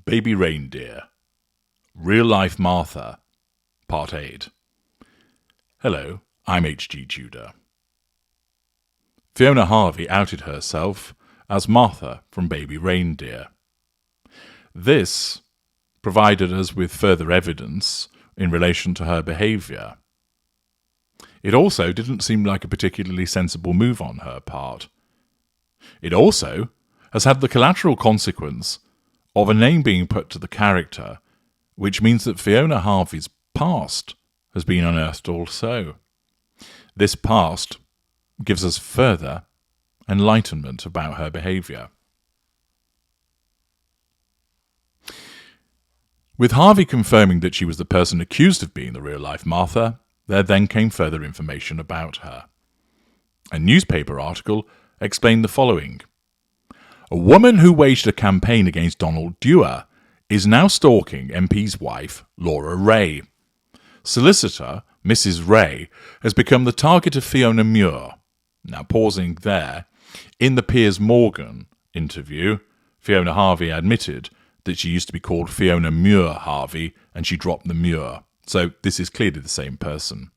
Baby Reindeer, Real Life Martha, Part 8. Hello, I'm H.G. Tudor. Fiona Harvey outed herself as Martha from Baby Reindeer. This provided us with further evidence in relation to her behaviour. It also didn't seem like a particularly sensible move on her part. It also has had the collateral consequence of a name being put to the character, which means that Fiona Harvey's past has been unearthed also. This past gives us further enlightenment about her behaviour. With Harvey confirming that she was the person accused of being the real-life Martha, there then came further information about her. A newspaper article explained the following. A woman who waged a campaign against Donald Dewar is now stalking MP's wife, Laura Ray. Solicitor, Mrs. Ray, has become the target of Fiona Muir. Now, pausing there, in the Piers Morgan interview, Fiona Harvey admitted that she used to be called Fiona Muir Harvey, and she dropped the Muir. So this is clearly the same person.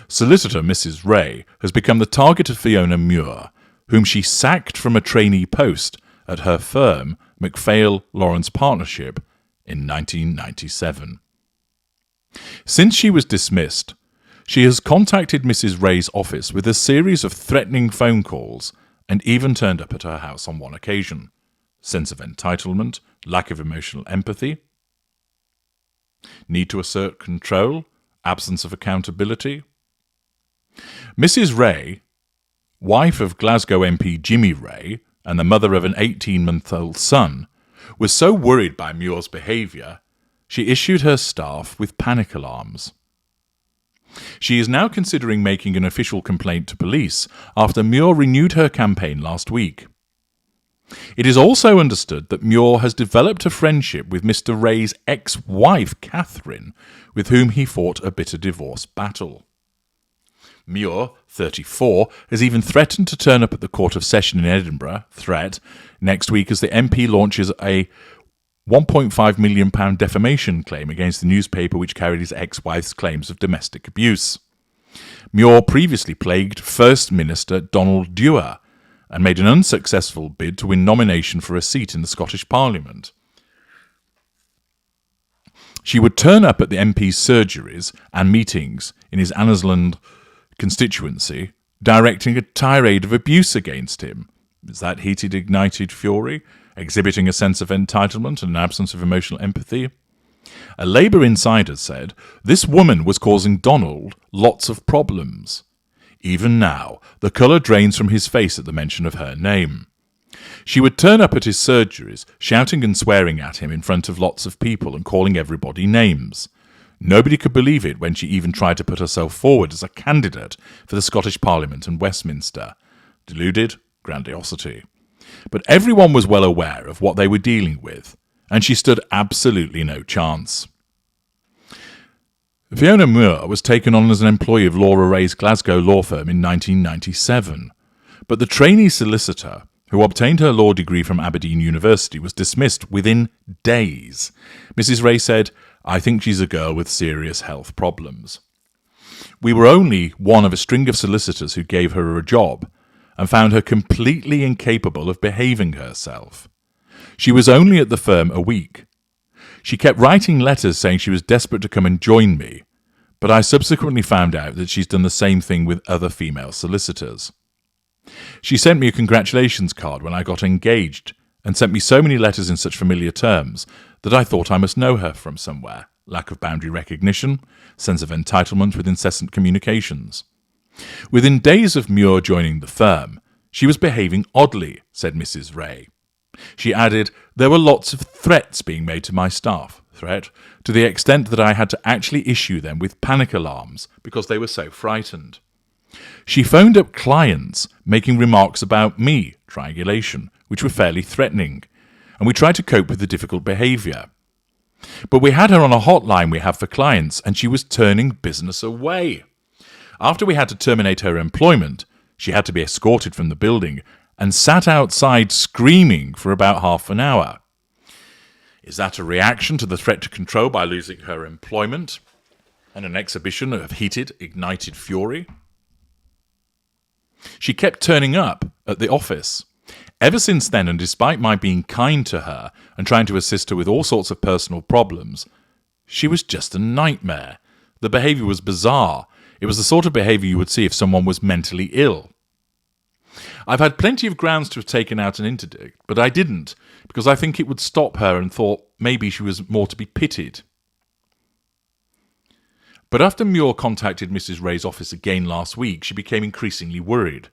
Solicitor Mrs. Ray has become the target of Fiona Muir, whom she sacked from a trainee post at her firm, MacPhail Lawrence Partnership, in 1997. Since she was dismissed, she has contacted Mrs. Ray's office with a series of threatening phone calls and even turned up at her house on one occasion. Sense of entitlement, lack of emotional empathy, need to assert control, absence of accountability. Mrs. Ray, wife of Glasgow MP Jimmy Ray and the mother of an 18-month-old son, was so worried by Muir's behaviour, she issued her staff with panic alarms. She is now considering making an official complaint to police after Muir renewed her campaign last week. It is also understood that Muir has developed a friendship with Mr. Ray's ex-wife, Catherine, with whom he fought a bitter divorce battle. Muir, 34, has even threatened to turn up at the Court of Session in Edinburgh, next week as the MP launches a £1.5 million defamation claim against the newspaper which carried his ex-wife's claims of domestic abuse. Muir previously plagued First Minister Donald Dewar and made an unsuccessful bid to win nomination for a seat in the Scottish Parliament. She would turn up at the MP's surgeries and meetings in his Annesland constituency, directing a tirade of abuse against him. Is that heated, ignited fury, exhibiting a sense of entitlement and an absence of emotional empathy? A Labour insider said, this woman was causing Donald lots of problems. Even now, the colour drains from his face at the mention of her name. She would turn up at his surgeries, shouting and swearing at him in front of lots of people and calling everybody names. Nobody could believe it when she even tried to put herself forward as a candidate for the Scottish Parliament and Westminster. Deluded grandiosity. But everyone was well aware of what they were dealing with, and she stood absolutely no chance. Fiona Muir was taken on as an employee of Laura Ray's Glasgow law firm in 1997, but the trainee solicitor, who obtained her law degree from Aberdeen University, was dismissed within days. Mrs. Ray said, I think she's a girl with serious health problems. We were only one of a string of solicitors who gave her a job and found her completely incapable of behaving herself. She was only at the firm a week. She kept writing letters saying she was desperate to come and join me, but I subsequently found out that she's done the same thing with other female solicitors. She sent me a congratulations card when I got engaged and sent me so many letters in such familiar terms that I thought I must know her from somewhere. Lack of boundary recognition, sense of entitlement with incessant communications. Within days of Muir joining the firm, she was behaving oddly, said Mrs. Ray. She added, there were lots of threats being made to my staff, to the extent that I had to actually issue them with panic alarms because they were so frightened. She phoned up clients making remarks about me, triangulation, which were fairly threatening, and we tried to cope with the difficult behaviour. But we had her on a hotline we have for clients, and she was turning business away. After we had to terminate her employment, she had to be escorted from the building and sat outside screaming for about half an hour. Is that a reaction to the threat to control by losing her employment and an exhibition of heated, ignited fury? She kept turning up at the office. Ever since then, and despite my being kind to her and trying to assist her with all sorts of personal problems, she was just a nightmare. The behaviour was bizarre. It was the sort of behaviour you would see if someone was mentally ill. I've had plenty of grounds to have taken out an interdict, but I didn't, because I think it would stop her and thought maybe she was more to be pitied. But after Muir contacted Mrs. Ray's office again last week, she became increasingly worried.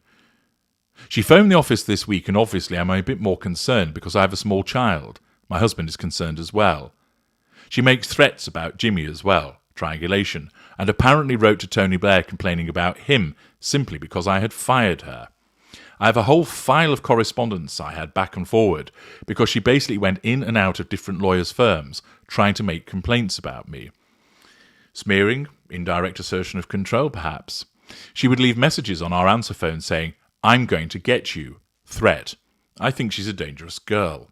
She phoned the office this week, and obviously I'm a bit more concerned because I have a small child. My husband is concerned as well. She makes threats about Jimmy as well, triangulation, and apparently wrote to Tony Blair complaining about him simply because I had fired her. I have a whole file of correspondence I had back and forward because she basically went in and out of different lawyers' firms trying to make complaints about me. Smearing, indirect assertion of control perhaps. She would leave messages on our answer phone saying, "I'm going to get you," threat. I think she's a dangerous girl.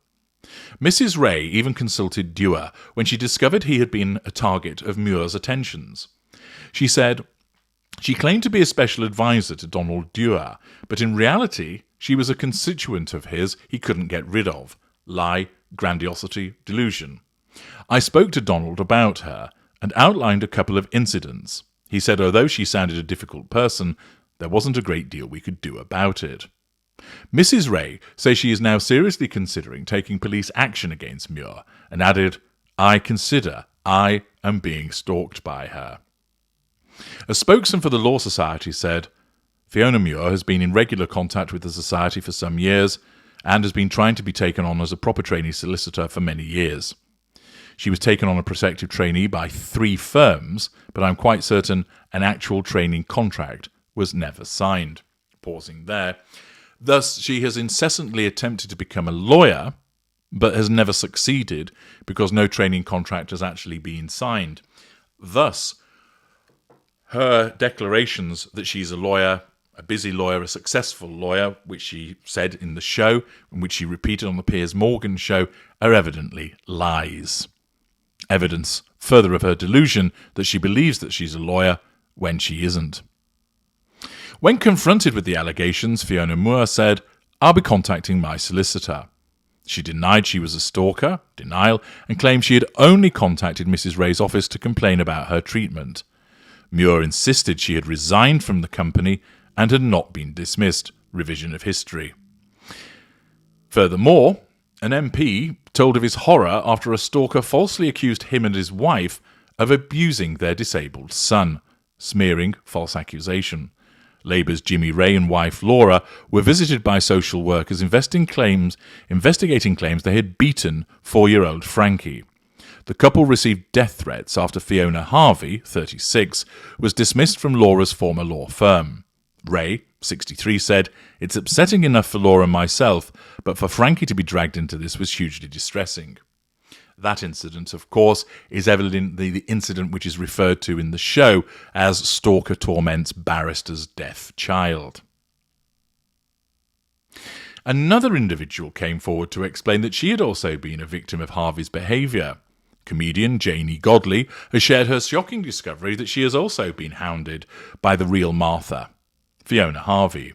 Mrs. Ray even consulted Dewar when she discovered he had been a target of Muir's attentions. She said, she claimed to be a special advisor to Donald Dewar, but in reality she was a constituent of his he couldn't get rid of. Lie, grandiosity, delusion. I spoke to Donald about her and outlined a couple of incidents. He said although she sounded a difficult person, there wasn't a great deal we could do about it. Mrs. Ray says she is now seriously considering taking police action against Muir and added, "I consider I am being stalked by her." A spokesman for the Law Society said, Fiona Muir has been in regular contact with the Society for some years and has been trying to be taken on as a proper trainee solicitor for many years. She was taken on a prospective trainee by 3 firms, but I'm quite certain an actual training contract was never signed. Pausing there. Thus, she has incessantly attempted to become a lawyer, but has never succeeded because no training contract has actually been signed. Thus, her declarations that she's a lawyer, a busy lawyer, a successful lawyer, which she said in the show, and which she repeated on the Piers Morgan show, are evidently lies. Evidence further of her delusion that she believes that she's a lawyer when she isn't. When confronted with the allegations, Fiona Muir said, "I'll be contacting my solicitor." She denied she was a stalker, denial, and claimed she had only contacted Mrs. Ray's office to complain about her treatment. Muir insisted she had resigned from the company and had not been dismissed. Revision of history. Furthermore, an MP told of his horror after a stalker falsely accused him and his wife of abusing their disabled son. Smearing, false accusation. Labour's Jimmy Ray and wife Laura were visited by social workers investigating claims they had beaten 4-year-old Frankie. The couple received death threats after Fiona Harvey, 36, was dismissed from Laura's former law firm. Ray, 63, said, "It's upsetting enough for Laura and myself, but for Frankie to be dragged into this was hugely distressing." That incident, of course, is evidently the incident which is referred to in the show as stalker torments barrister's deaf child. Another individual came forward to explain that she had also been a victim of Harvey's behaviour. Comedian Janie Godley has shared her shocking discovery that she has also been hounded by the real Martha, Fiona Harvey.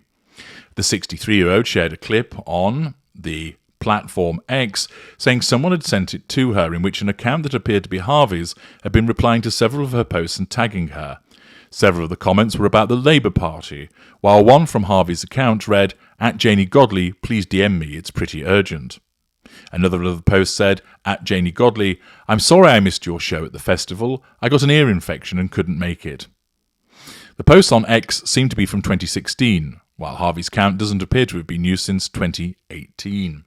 The 63-year-old shared a clip on the platform X saying someone had sent it to her in which an account that appeared to be Harvey's had been replying to several of her posts and tagging her. Several of the comments were about the Labour Party, while one from Harvey's account read, "@Janie Godley, please DM me, it's pretty urgent." Another of the posts said, @Janie Godley, "I'm sorry I missed your show at the festival. I got an ear infection and couldn't make it." The posts on X seem to be from 2016, while Harvey's account doesn't appear to have been used since 2018.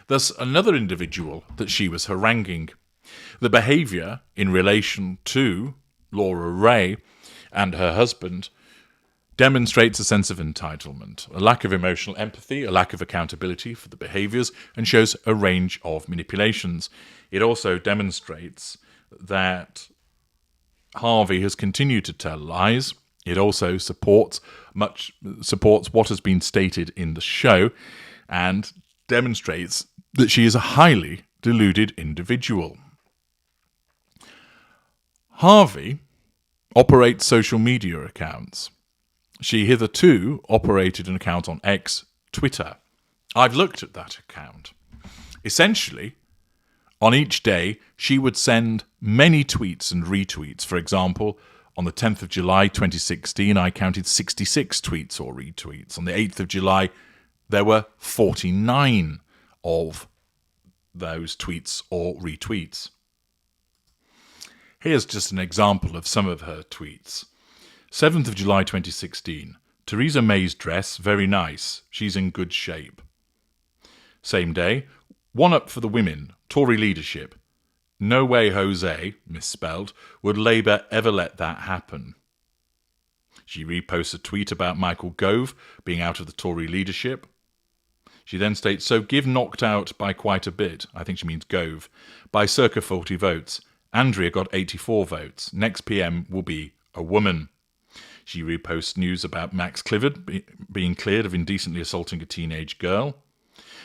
Thus, another individual that she was haranguing. The behaviour in relation to Laura Ray and her husband demonstrates a sense of entitlement, a lack of emotional empathy, a lack of accountability for the behaviours, and shows a range of manipulations. It also demonstrates that Harvey has continued to tell lies. It also supports what has been stated in the show and demonstrates that she is a highly deluded individual. Harvey operates social media accounts. She hitherto operated an account on X, Twitter. I've looked at that account. Essentially, on each day, she would send many tweets and retweets. For example, on the 10th of July 2016, I counted 66 tweets or retweets. On the 8th of July, there were 49 of those tweets or retweets. Here's just an example of some of her tweets. 7th of July 2016, Theresa May's dress, very nice. She's in good shape. Same day, one up for the women, Tory leadership. No way Jose, misspelled, would Labour ever let that happen. She reposts a tweet about Michael Gove being out of the Tory leadership. She then states, so Give knocked out by quite a bit, I think she means Gove, by circa 40 votes. Andrea got 84 votes. Next PM will be a woman. She reposts news about Max Clifford being cleared of indecently assaulting a teenage girl.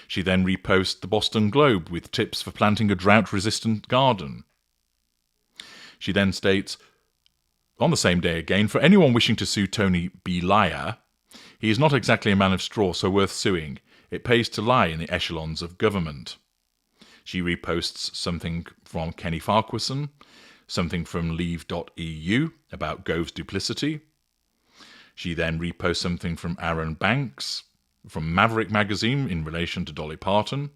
She then reposts the Boston Globe with tips for planting a drought-resistant garden. She then states, on the same day again, for anyone wishing to sue Tony B. Liar, he is not exactly a man of straw, so worth suing. It pays to lie in the echelons of government. She reposts something from Kenny Farquharson, something from Leave.eu about Gove's duplicity. She then reposts something from Aaron Banks, from Maverick magazine in relation to Dolly Parton.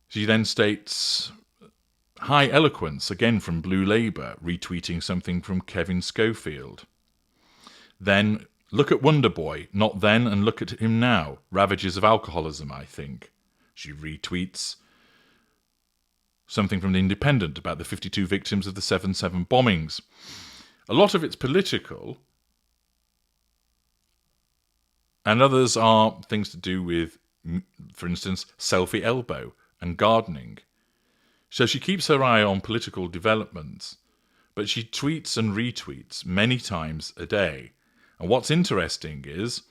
She then states, high eloquence, again from Blue Labour, retweeting something from Kevin Schofield. Then, look at Wonder Boy, not then and look at him now, ravages of alcoholism, I think. She retweets something from The Independent about the 52 victims of the 7/7 bombings. A lot of it's political, and others are things to do with, for instance, selfie elbow and gardening. So she keeps her eye on political developments, but she tweets and retweets many times a day. And what's interesting is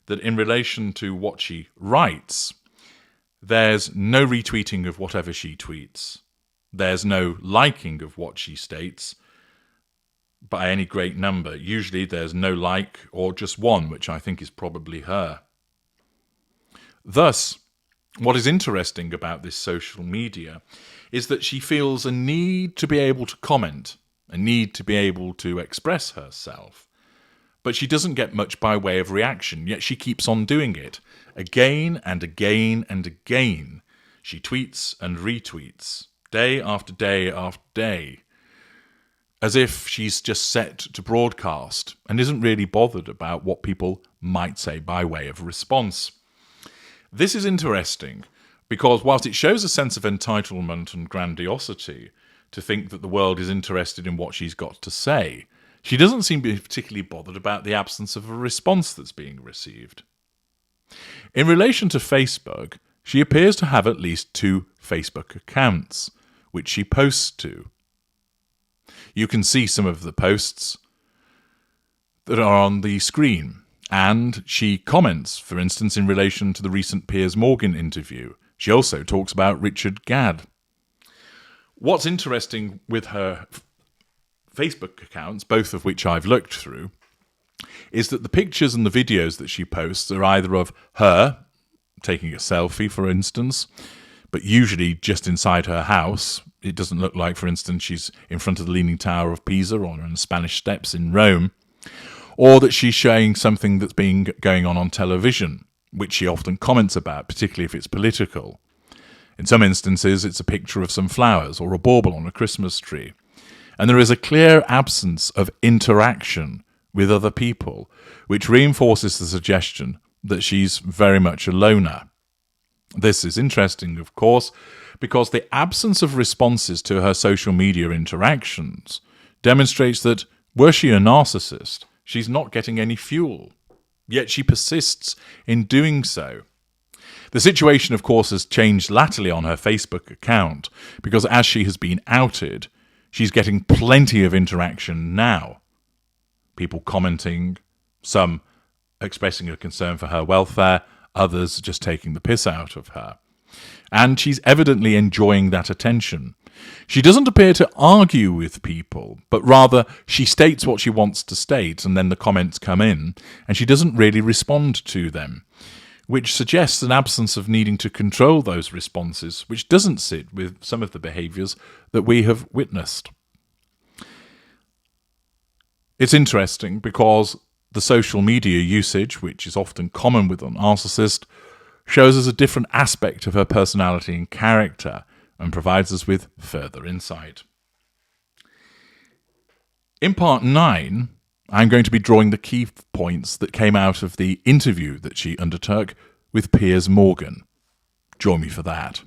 that in relation to what she writes, there's no retweeting of whatever she tweets. There's no liking of what she states by any great number. Usually there's no like or just one, which I think is probably her. Thus, what is interesting about this social media is that she feels a need to be able to comment, a need to be able to express herself. But she doesn't get much by way of reaction, yet she keeps on doing it. Again and again and again, she tweets and retweets, day after day after day, as if she's just set to broadcast and isn't really bothered about what people might say by way of response. This is interesting because whilst it shows a sense of entitlement and grandiosity to think that the world is interested in what she's got to say, she doesn't seem to be particularly bothered about the absence of a response that's being received. In relation to Facebook, she appears to have at least 2 Facebook accounts, which she posts to. You can see some of the posts that are on the screen, and she comments, for instance, in relation to the recent Piers Morgan interview. She also talks about Richard Gadd. What's interesting with her Facebook accounts, both of which I've looked through, is that the pictures and the videos that she posts are either of her taking a selfie, for instance, but usually just inside her house. It doesn't look like, for instance, she's in front of the Leaning Tower of Pisa or on the Spanish Steps in Rome, or that she's showing something that's been going on television, which she often comments about, particularly if it's political. In some instances, it's a picture of some flowers or a bauble on a Christmas tree. And there is a clear absence of interaction with other people, which reinforces the suggestion that she's very much a loner. This is interesting, of course, because the absence of responses to her social media interactions demonstrates that, were she a narcissist, she's not getting any fuel. Yet she persists in doing so. The situation, of course, has changed latterly on her Facebook account, because as she has been outed, she's getting plenty of interaction now. People commenting, some expressing a concern for her welfare, others just taking the piss out of her. and she's evidently enjoying that attention. She doesn't appear to argue with people, but rather she states what she wants to state, and then the comments come in, and she doesn't really respond to them, which suggests an absence of needing to control those responses, which doesn't sit with some of the behaviours that we have witnessed. It's interesting because the social media usage, which is often common with a narcissist, shows us a different aspect of her personality and character and provides us with further insight. In part 9, I'm going to be drawing the key points that came out of the interview that she undertook with Piers Morgan. Join me for that.